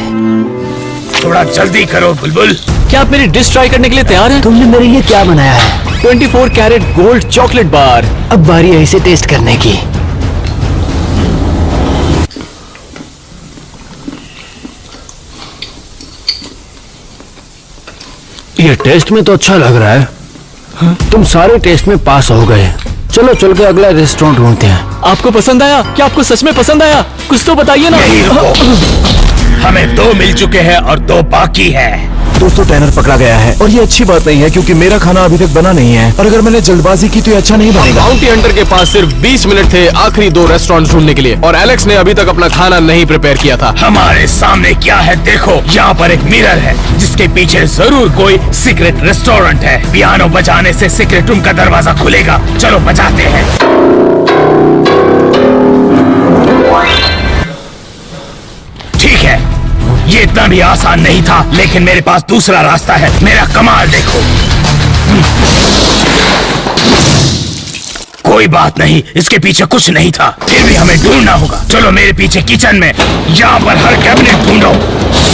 थोड़ा जल्दी करो बुलबुल। क्या आप मेरी डिश ट्राई करने के लिए तैयार हैं? तुमने मेरे लिए क्या बनाया है? 24 कैरेट गोल्ड चॉकलेट बार। अब बारी है इसे टेस्ट करने की। ये टेस्ट में तो अच्छा लग रहा है। तुम सारे टेस्ट में पास हो गए। चलो चल के अगला रेस्टोरेंट ढूंढते हैं। आपको पसंद आया? क्या आपको सच में पसंद आया? कुछ तो बताइए ना। यही रुको। हमें 2 मिल चुके हैं और 2 बाकी है। दोस्तों, टैनर पकड़ा गया है और ये अच्छी बात नहीं है क्योंकि मेरा खाना अभी तक बना नहीं है और अगर मैंने जल्दबाजी की तो ये अच्छा नहीं बनेगा। बाउंटी हंटर के पास सिर्फ 20 मिनट थे आखिरी 2 रेस्टोरेंट ढूंढने के लिए और एलेक्स ने अभी तक अपना खाना नहीं प्रिपेयर किया था। हमारे सामने क्या है देखो, यहाँ पर एक मिरर है जिसके पीछे जरूर कोई सीक्रेट रेस्टोरेंट है। पियानो बजाने से सीक्रेट रूम का दरवाजा खुलेगा। चलो बजाते हैं। ठीक है, ये इतना भी आसान नहीं था, लेकिन मेरे पास दूसरा रास्ता है। मेरा कमाल देखो। कोई बात नहीं, इसके पीछे कुछ नहीं था, फिर भी हमें ढूंढना होगा। चलो मेरे पीछे किचन में, यहाँ पर हर कैबिनेट ढूंढो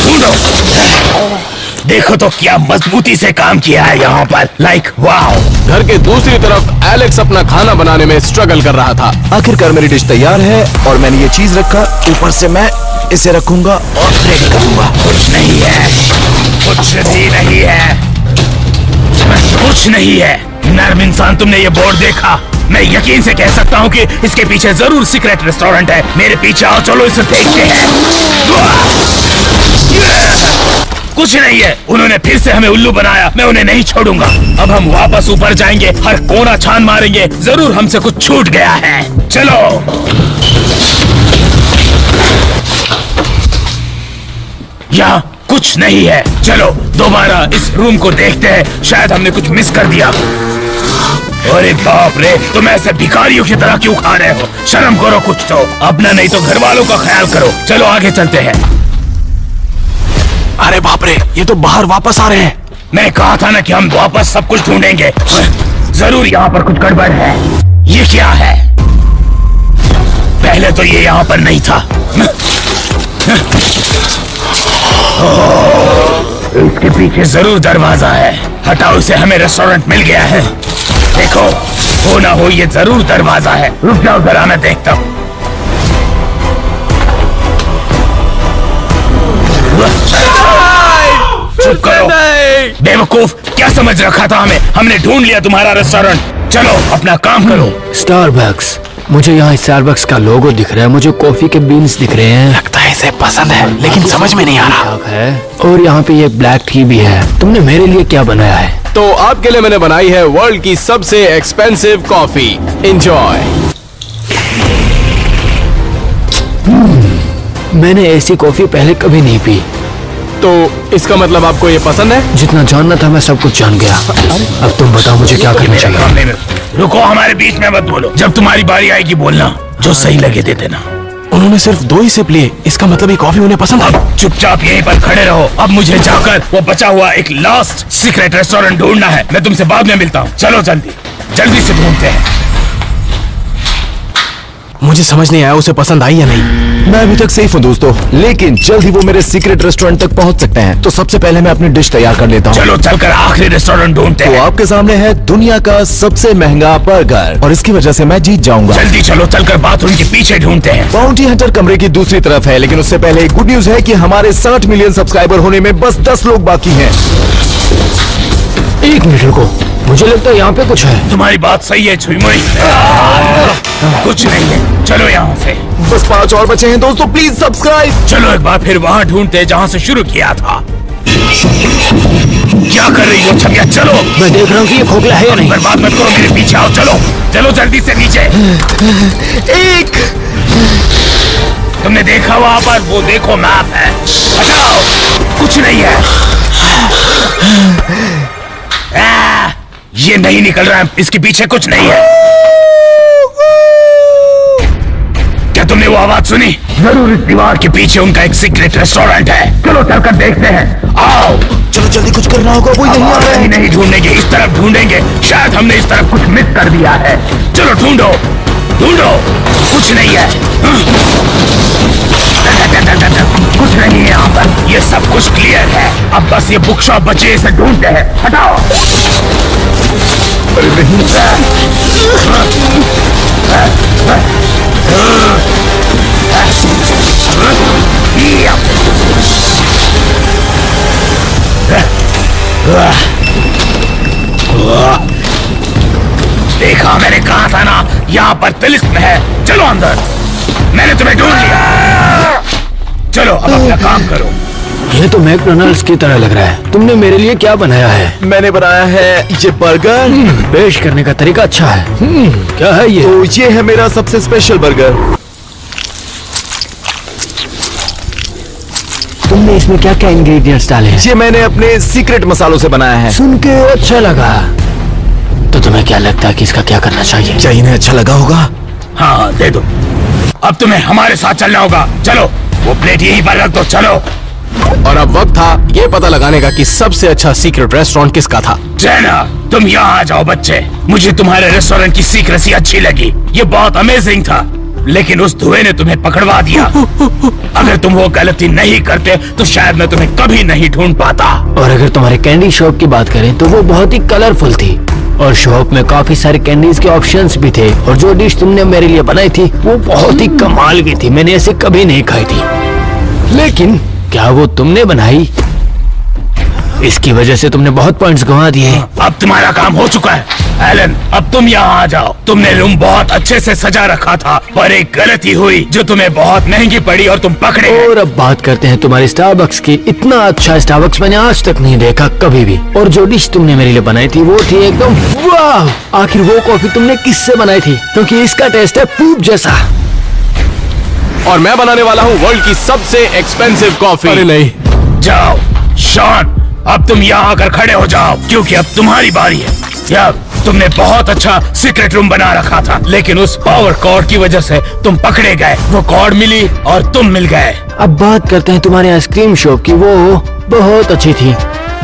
ढूंढो। देखो तो क्या मजबूती से काम किया है यहाँ पर। Like wow. घर के दूसरी तरफ एलेक्स अपना खाना बनाने में स्ट्रगल कर रहा था। आखिरकार मेरी डिश तैयार है और मैंने ये चीज रखा, ऊपर से मैं इसे रखूंगा और रेडी करूंगा। कुछ नहीं है, कुछ भी नहीं है, कुछ नहीं है। नर्म इंसान, तुमने ये बोर्ड देखा? मैं यकीन से कह सकता हूँ कि इसके पीछे जरूर सीक्रेट रेस्टोरेंट है। मेरे पीछे आओ, चलो इसे देखते हैं। कुछ नहीं है, उन्होंने फिर से हमें उल्लू बनाया। मैं उन्हें नहीं छोड़ूंगा। अब हम वापस ऊपर जाएंगे, हर कोना छान मारेंगे, जरूर हमसे कुछ छूट गया है। चलो यहाँ कुछ नहीं है। चलो दोबारा इस रूम को देखते हैं, शायद हमने कुछ मिस कर दिया। अरे बाप रे, तुम ऐसे भिखारियों की तरह क्यों खा रहे हो? शर्म करो कुछ तो, अपना नहीं तो घर वालों का ख्याल करो। चलो आगे चलते हैं। अरे बाप रे, ये तो बाहर वापस आ रहे हैं। मैं कहा था ना कि हम वापस सब कुछ ढूंढेंगे। जरूर यहाँ पर कुछ गड़बड़ है। ये क्या है? पहले तो ये यहाँ पर नहीं था। इसके पीछे जरूर दरवाजा है। हटाओ इसे, हमें रेस्टोरेंट मिल गया है। देखो, हो ना हो ये जरूर दरवाजा है। रुक जाओ जरा, मैं देखता हूँ। चुप करो बेवकूफ, क्या समझ रखा था हमें? हमने ढूंढ लिया तुम्हारा रेस्टोरेंट। चलो अपना काम करो। स्टारबक्स, मुझे यहाँ स्टारबक्स का लोगो दिख रहा है, मुझे कॉफी के बीन्स दिख रहे हैं। लगता है इसे पसंद है, लेकिन समझ में नहीं आ रहा। है और यहाँ पे ये ब्लैक टी भी है। तुमने मेरे लिए क्या बनाया है? तो आपके लिए मैंने बनाई है वर्ल्ड की सबसे एक्सपेंसिव कॉफी। एंजॉय। मैंने ऐसी कॉफी पहले कभी नहीं पी। तो इसका मतलब आपको ये पसंद है? जितना जानना था मैं सब कुछ जान गया। अब तुम बताओ मुझे क्या करना चाहिए। मामले में रुको, हमारे बीच में मत बोलो। जब तुम्हारी बारी आएगी बोलना, जो सही लगे दे देना। उन्होंने सिर्फ 2 ही सिप लिए, इसका मतलब ये कॉफी उन्हें पसंद है। अब चुपचाप यहीं पर खड़े रहो। अब मुझे जाकर वो बचा हुआ एक लास्ट सीक्रेट रेस्टोरेंट ढूंढना है। मैं तुमसे बाद में मिलता हूँ। चलो जल्दी जल्दी से ढूंढते हैं। मुझे समझ नहीं आया उसे पसंद आई या नहीं। मैं अभी तक सेफ हूँ दोस्तों, लेकिन जल्द ही वो मेरे सीक्रेट रेस्टोरेंट तक पहुंच सकते हैं। तो सबसे पहले मैं अपनी डिश तैयार कर लेता हूँ। चलो चलकर आखिरी रेस्टोरेंट ढूंढते तो हैं। आपके सामने है दुनिया का सबसे महंगा बर्गर, और इसकी वजह से मैं जीत जाऊंगा। जल्दी चलो, चलकर बाथरूम के पीछे ढूंढते हैं। बाउंटी हंटर कमरे की दूसरी तरफ है, लेकिन उससे पहले एक गुड न्यूज है कि हमारे 60 मिलियन सब्सक्राइबर होने में बस 10 लोग बाकी हैं। एक मिनट रुको, मुझे लगता है यहाँ पे कुछ है। तुम्हारी बात सही है छुईमुई। कुछ नहीं है, चलो यहाँ से। बस 5 और बचे हैं दोस्तों, प्लीज सब्सक्राइब। चलो एक बार फिर वहाँ ढूंढते हैं जहाँ से शुरू किया था। क्या कर रही हो छमिया? चलो। मैं देख रहा हूँ कि ये खोखला है या नहीं। बर्बाद मत करो, मेरे पीछे आओ। चलो चलो जल्दी से नीचे। एक तुमने देखा वहाँ पर? वो देखो मैप है। हटाओ, कुछ नहीं है। ये नहीं निकल रहा है, इसके पीछे कुछ नहीं है। क्या तुमने वो आवाज सुनी? जरूर इस दीवार के पीछे उनका एक सीक्रेट रेस्टोरेंट है। चलो चलकर देखते हैं। आओ। चलो जल्दी, कुछ करना होगा, कोई नहीं आ रहा है। नहीं ढूंढेंगे, इस तरफ ढूंढेंगे। शायद हमने इस तरफ कुछ मिस कर दिया है। चलो ढूंढो ढूंढो, कुछ नहीं है। कुछ नहीं है यहाँ पर, ये सब कुछ क्लियर है। अब बस ये बुक शॉप बचे, इसे ढूंढते हैं। हटाओ। अरे नहीं, देखा, मैंने कहा था ना, यहाँ पर तिलिस्म है। चलो अंदर, मैंने तुम्हें ढूंढ लिया। चलो अब अपना काम करो। ये तो मैकडॉनल्ड्स की तरह लग रहा है। तुमने मेरे लिए क्या बनाया है? मैंने बनाया है ये बर्गर। पेश करने का तरीका अच्छा है। क्या है ये? तो ये है मेरा सबसे स्पेशल बर्गर। तुमने इसमें क्या क्या इंग्रेडिएंट्स डाले हैं? ये मैंने अपने सीक्रेट मसालों से बनाया है। सुन के अच्छा लगा। तो तुम्हें क्या लगता है कि इसका क्या करना चाहिए? क्या इन्हें अच्छा लगा होगा? हाँ दे दो। अब तुम्हें हमारे साथ चलना होगा। चलो वो प्लेट यहीं पर रख दो। चलो। और अब वक्त था ये पता लगाने का कि सबसे अच्छा सीक्रेट रेस्टोरेंट किसका था। जैना, तुम यहाँ आ जाओ बच्चे। मुझे तुम्हारे रेस्टोरेंट की सीक्रेसी अच्छी लगी। ये बहुत अमेजिंग था, लेकिन उस धुएं ने तुम्हें पकड़वा दिया। अगर तुम वो गलती नहीं करते तो शायद मैं तुम्हें कभी नहीं ढूंढ पाता। और अगर तुम्हारे कैंडी शॉप की बात करें तो वो बहुत ही कलरफुल थी, और शॉप में काफी सारे कैंडीज के ऑप्शंस भी थे। और जो डिश तुमने मेरे लिए बनाई थी वो बहुत ही कमाल की थी, मैंने ऐसे कभी नहीं खाई थी। लेकिन क्या वो तुमने बनाई? इसकी वजह से तुमने बहुत पॉइंट्स गंवा दिए। अब तुम्हारा काम हो चुका है। एलन, अब तुम यहाँ आ जाओ। तुमने रूम बहुत अच्छे से सजा रखा था, पर एक गलती हुई जो तुम्हें बहुत महंगी पड़ी और तुम पकड़े गए। और अब बात करते हैं तुम्हारी स्टारबक्स की। इतना अच्छा स्टारबक्स मैंने आज तक नहीं देखा कभी भी। और जो डिश तुमने मेरे लिए बनाई थी वो थी एकदम वाह। आखिर वो कॉफी तुमने किससे बनाई थी? क्योंकि इसका टेस्ट है पूप जैसा। और मैं बनाने वाला हूँ वर्ल्ड की सबसे एक्सपेंसिव कॉफी। अरे नहीं, जाओ शॉन, अब तुम यहाँ आकर खड़े हो जाओ, क्योंकि अब तुम्हारी बारी है। यार, तुमने बहुत अच्छा सीक्रेट रूम बना रखा था, लेकिन उस पावर कॉर्ड की वजह से तुम पकड़े गए। वो कॉर्ड मिली और तुम मिल गए। अब बात करते हैं तुम्हारे आइसक्रीम शॉप की। वो बहुत अच्छी थी,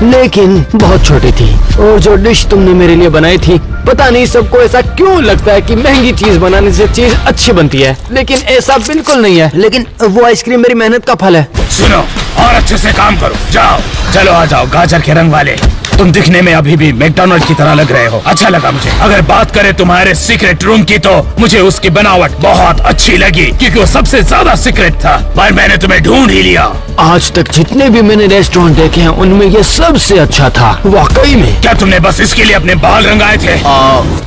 लेकिन बहुत छोटी थी। और जो डिश तुमने मेरे लिए बनाई थी, पता नहीं सबको ऐसा क्यों लगता है कि महंगी चीज बनाने से चीज अच्छी बनती है, लेकिन ऐसा बिल्कुल नहीं है। लेकिन वो आइसक्रीम मेरी मेहनत का फल है। सुनो और अच्छे से काम करो। जाओ, चलो आ जाओ गाजर के रंग वाले। तुम दिखने में अभी भी मैकडॉनल्ड की तरह लग रहे हो। अच्छा लगा मुझे। अगर बात करें तुम्हारे सीक्रेट रूम की तो मुझे उसकी बनावट बहुत अच्छी लगी, क्योंकि वो सबसे ज्यादा सीक्रेट था। पर मैंने तुम्हें ढूंढ ही लिया। आज तक जितने भी मैंने रेस्टोरेंट देखे हैं उनमें ये सबसे अच्छा था, वाकई में। क्या तुमने बस इसके लिए अपने बाल रंगाए थे?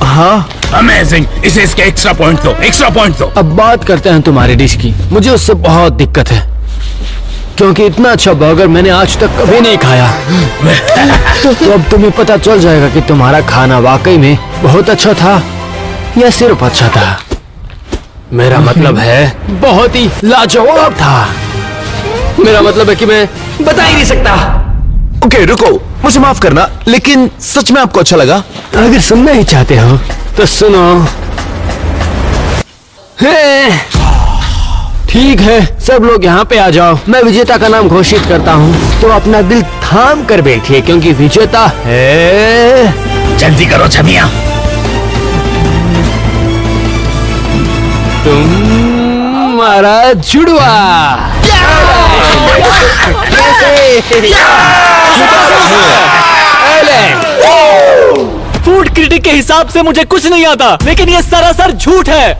हाँ, अमेजिंग। इसे इसके एक्स्ट्रा पॉइंट दो, एक्स्ट्रा पॉइंट दो। अब बात करते हैं तुम्हारी डिश की। मुझे उससे बहुत दिक्कत है, क्योंकि इतना अच्छा बर्गर मैंने आज तक कभी नहीं खाया। तो अब तुम्हें पता चल जाएगा कि तुम्हारा खाना वाकई में बहुत अच्छा था या सिर्फ अच्छा था। मेरा मतलब है बहुत ही लाजवाब था। मेरा मतलब है कि मैं बता ही नहीं सकता। ओके रुको, मुझे माफ करना, लेकिन सच में आपको अच्छा लगा? अगर सुनना ही चाहते हो तो सुनो। ठीक है, सब लोग यहाँ पे आ जाओ। मैं विजेता का नाम घोषित करता हूँ, तो अपना दिल थाम कर बैठिए, क्योंकि विजेता है जल्दी करो छमिया। तुम्हारा जुड़वा। फूड क्रिटिक के हिसाब से मुझे कुछ नहीं आता, लेकिन ये सरासर झूठ है।